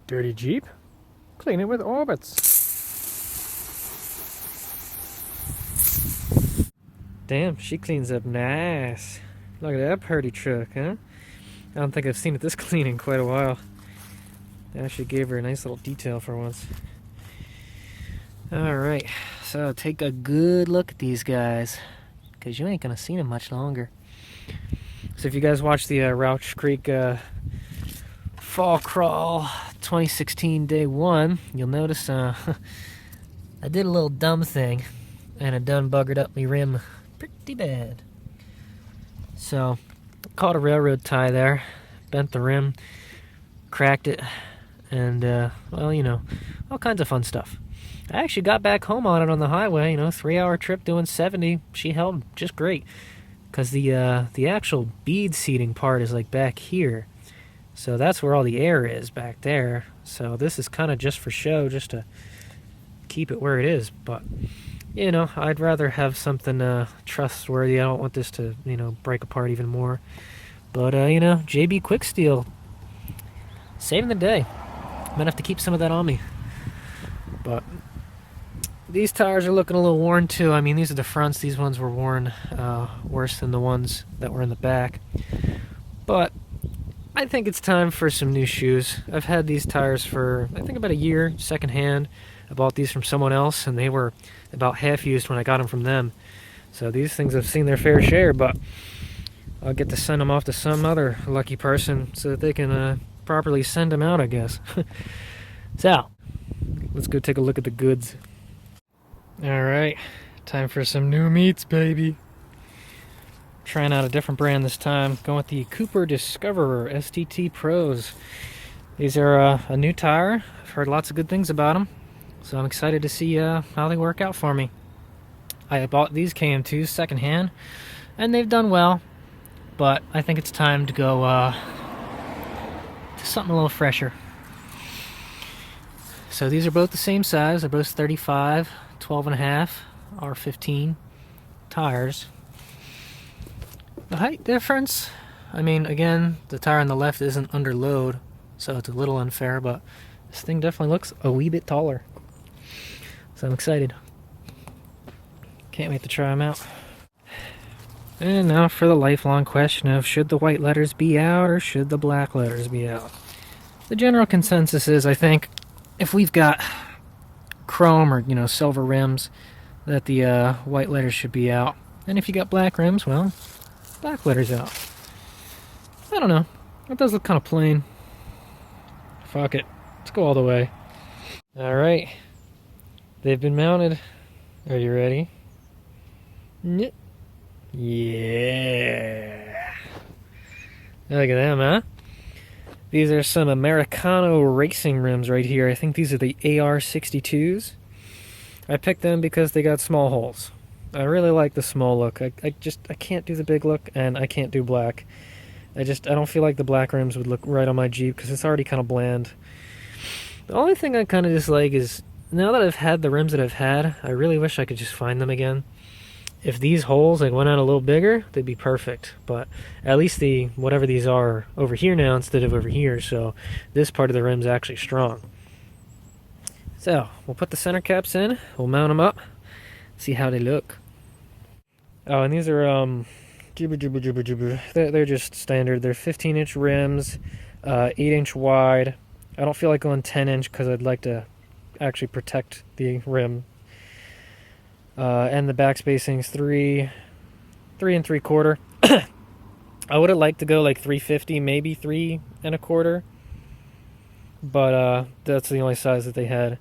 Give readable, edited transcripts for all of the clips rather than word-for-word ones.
Dirty Jeep. Clean it with Orbits. Damn, she cleans up nice. Look at that pretty truck, huh? I don't think I've seen it this clean in quite a while. They actually gave her a nice little detail for once. Alright, so take a good look at these guys, because you ain't going to see them much longer. So if you guys watch the Rauch Creek Fall Crawl 2016 Day 1, you'll notice I did a little dumb thing, and it done buggered up my rim pretty bad. So, caught a railroad tie there, bent the rim, cracked it, and, well, you know, all kinds of fun stuff. I actually got back home on it on the highway, you know, 3-hour trip doing 70. She held just great, because the actual bead seating part is, like, back here. So that's where all the air is, back there. So this is kind of just for show, just to keep it where it is, but... You know, I'd rather have something trustworthy. I don't want this to, you know, break apart even more. But, you know, JB Quick Steel, saving the day. Might have to keep some of that on me. But these tires are looking a little worn, too. I mean, these are the fronts. These ones were worn worse than the ones that were in the back. But I think it's time for some new shoes. I've had these tires for, I think, about a year, secondhand. I bought these from someone else, and they were about half used when I got them from them. So these things have seen their fair share, but I'll get to send them off to some other lucky person so that they can properly send them out, I guess. So, let's go take a look at the goods. Alright, time for some new meats, baby. Trying out a different brand this time. Going with the Cooper Discoverer STT Pros. These are a new tire. I've heard lots of good things about them. So I'm excited to see how they work out for me. I bought these KM2s secondhand, and they've done well, but I think it's time to go to something a little fresher. So these are both the same size. They're both 35, 12.5, R15 tires. The height difference, I mean, again, the tire on the left isn't under load, so it's a little unfair, but this thing definitely looks a wee bit taller. So I'm excited. Can't wait to try them out. And now for the lifelong question of should the white letters be out or should the black letters be out? The general consensus is, I think, if we've got chrome or, you know, silver rims, that the white letters should be out. And if you got black rims, well, black letters out. I don't know. It does look kind of plain. Fuck it. Let's go all the way. Alright. They've been mounted. Are you ready? Yeah. Look at them, huh? These are some Americano racing rims right here. I think these are the AR62s. I picked them because they got small holes. I really like the small look. I can't do the big look, and I can't do black. I don't feel like the black rims would look right on my Jeep because it's already kind of bland. The only thing I kind of dislike is, now that I've had the rims that I've had, I really wish I could just find them again. If these holes like went out a little bigger, they'd be perfect. But at least whatever these are over here now instead of over here, so this part of the rim's actually strong. So, we'll put the center caps in, we'll mount them up, see how they look. Oh, and these are, they're just standard. They're 15-inch rims, 8-inch wide. I don't feel like going 10-inch because I'd like to actually protect the rim. And the back spacing's 3 3/4. I would have liked to go like 350, maybe 3 1/4, but that's the only size that they had.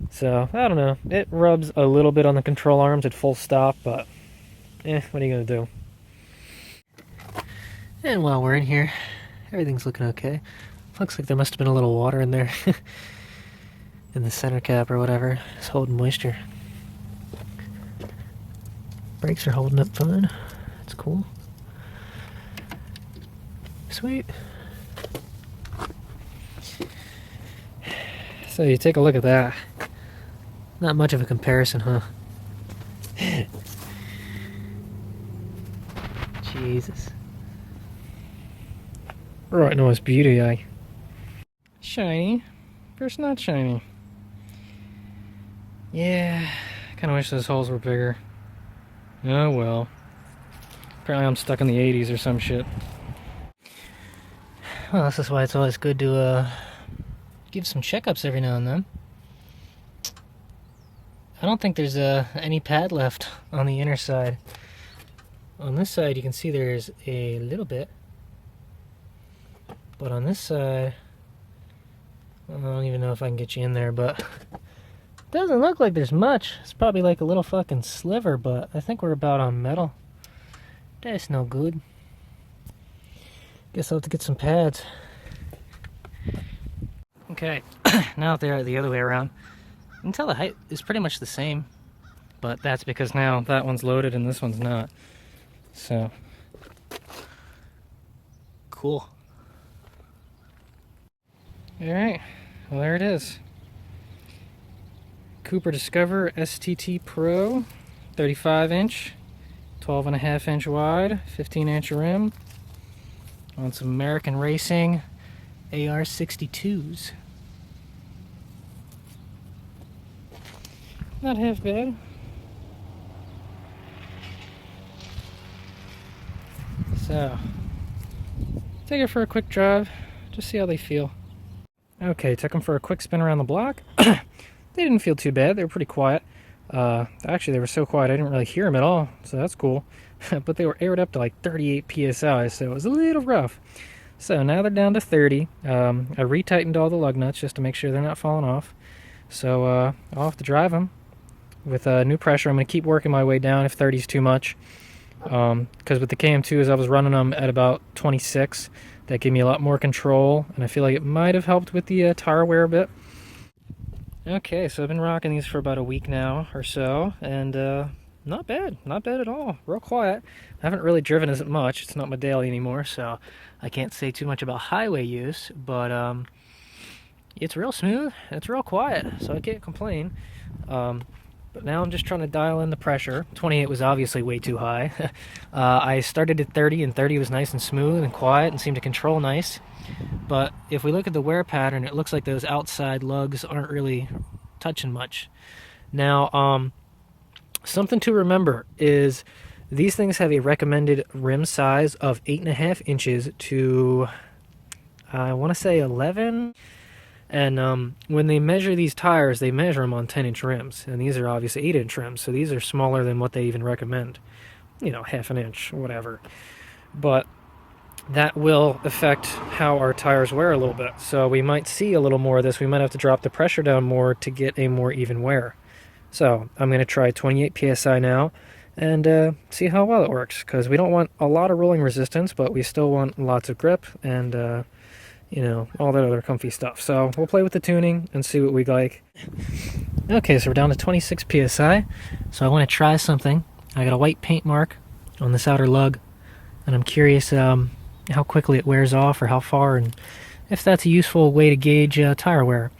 So I don't know. It rubs a little bit on the control arms at full stop, but what are you gonna do? And while we're in here, everything's looking okay. Looks like there must have been a little water in there. In the center cap or whatever. It's holding moisture. Brakes are holding up fine. That's cool. Sweet. So you take a look at that. Not much of a comparison, huh? Jesus. Right, no, it's beauty, eh? shiny. First not shiny. Yeah, kind of wish those holes were bigger. Oh well. Apparently I'm stuck in the 80s or some shit. Well, this is why it's always good to give some checkups every now and then. I don't think there's any pad left on the inner side. On this side you can see there's a little bit. But on this side, I don't even know if I can get you in there, but it doesn't look like there's much. It's probably like a little fucking sliver, but I think we're about on metal. That's no good. Guess I'll have to get some pads. Okay, now they're the other way around. You can tell the height is pretty much the same, but that's because now that one's loaded and this one's not. So, cool. Alright, well there it is. Cooper Discover STT Pro, 35 inch, 12.5 inch wide, 15 inch rim, on some American Racing AR62s. Not half bad. So, take it for a quick drive, just see how they feel. Okay, took them for a quick spin around the block. They didn't feel too bad, they were pretty quiet. Actually, they were so quiet I didn't really hear them at all, so that's cool. But they were aired up to like 38 psi, so it was a little rough. So now they're down to 30. I retightened all the lug nuts just to make sure they're not falling off. So I'll have to drive them with new pressure. I'm going to keep working my way down if 30 is too much. Because with the KM2s I was running them at about 26. That gave me a lot more control, and I feel like it might have helped with the tire wear a bit. Okay, so I've been rocking these for about a week now or so, and not bad at all. Real quiet. I haven't really driven as much. It's not my daily anymore, so I can't say too much about highway use, but it's real smooth. It's real quiet, so I can't complain. But now I'm just trying to dial in the pressure. 28 was obviously way too high. I started at 30, and 30 was nice and smooth and quiet and seemed to control nice. But if we look at the wear pattern, it looks like those outside lugs aren't really touching much. Now, something to remember is these things have a recommended rim size of 8.5 inches to, I want to say 11. And when they measure these tires, they measure them on 10-inch rims. And these are obviously 8-inch rims, so these are smaller than what they even recommend. You know, half an inch, whatever. But that will affect how our tires wear a little bit. So we might see a little more of this. We might have to drop the pressure down more to get a more even wear. So I'm going to try 28 psi now and see how well it works. Because we don't want a lot of rolling resistance, but we still want lots of grip and you know, all that other comfy stuff. So we'll play with the tuning and see what we like. Okay, so we're down to 26 psi. So I want to try something. I got a white paint mark on this outer lug, and I'm curious how quickly it wears off or how far, and if that's a useful way to gauge tire wear,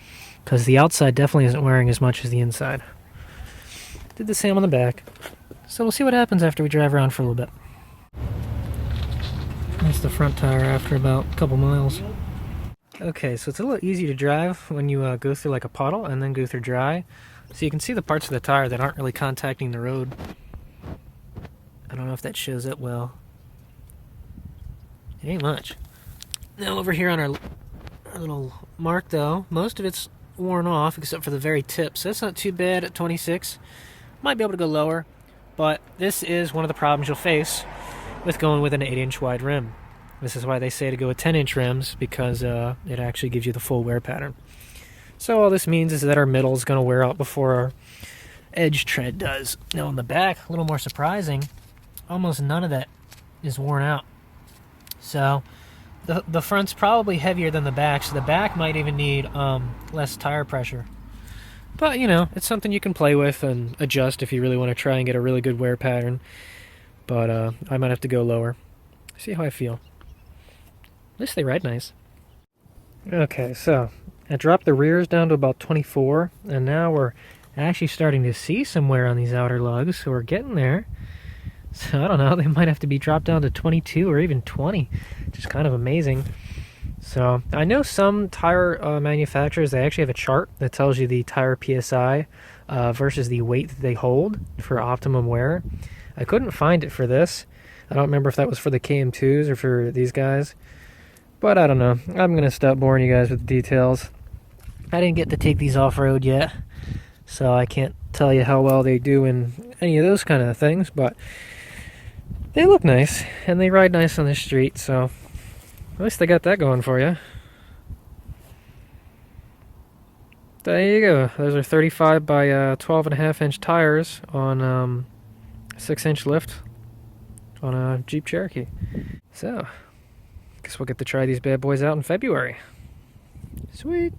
because the outside definitely isn't wearing as much as the inside. Did the same on the back. So we'll see what happens after we drive around for a little bit. That's the front tire after about a couple miles. Okay, so it's a little easier to drive when you go through like a puddle and then go through dry. So you can see the parts of the tire that aren't really contacting the road. I don't know if that shows up well. It ain't much. Now over here on our little mark though, most of it's worn off except for the very tip. So that's not too bad at 26. Might be able to go lower, but this is one of the problems you'll face with going with an 8-inch wide rim. This is why they say to go with 10-inch rims, because it actually gives you the full wear pattern. So all this means is that our middle is going to wear out before our edge tread does. Now on the back, a little more surprising, almost none of that is worn out. So the front's probably heavier than the back, so the back might even need less tire pressure. But, you know, it's something you can play with and adjust if you really want to try and get a really good wear pattern. But I might have to go lower. See how I feel. At least they ride nice. Okay, so I dropped the rears down to about 24, and now we're actually starting to see some wear on these outer lugs, so we're getting there. So I don't know, they might have to be dropped down to 22 or even 20, which is kind of amazing. So I know some tire manufacturers, they actually have a chart that tells you the tire PSI versus the weight that they hold for optimum wear. I couldn't find it for this. I don't remember if that was for the KM2s or for these guys. But I don't know. I'm going to stop boring you guys with the details. I didn't get to take these off-road yet, so I can't tell you how well they do in any of those kind of things, but they look nice, and they ride nice on the street, so at least they got that going for you. There you go. Those are 35 by 12.5 inch tires on 6-inch lift on a Jeep Cherokee. So, guess we'll get to try these bad boys out in February. Sweet.